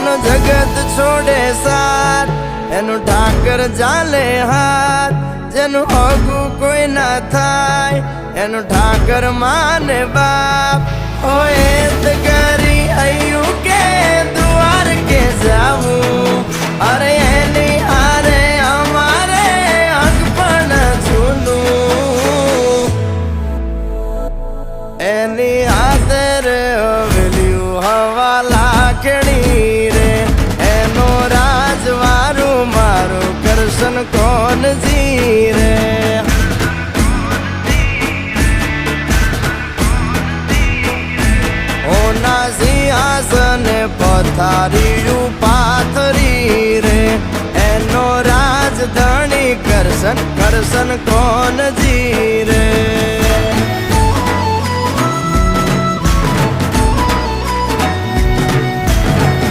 જેનો જગત છોડે સાથ એનું ઠાકર ચાલે હાથ, જેનું હગું કોઈ ના થાય એનું ઠાકર માને બાપ. હોય તો કરી આયું કે દ્વાર કે જાવું, અરે એની હારે અમારે હક પણ છૂનું. એની હાથર વેલ્યું હવા લાખણી રે, એનો રાજવારું મારું કરશન કોણ જીરે. ઓના સિંહાસન પથારીયું પાથરી રે, એનો રાજધણી કરશન કરશન કોણ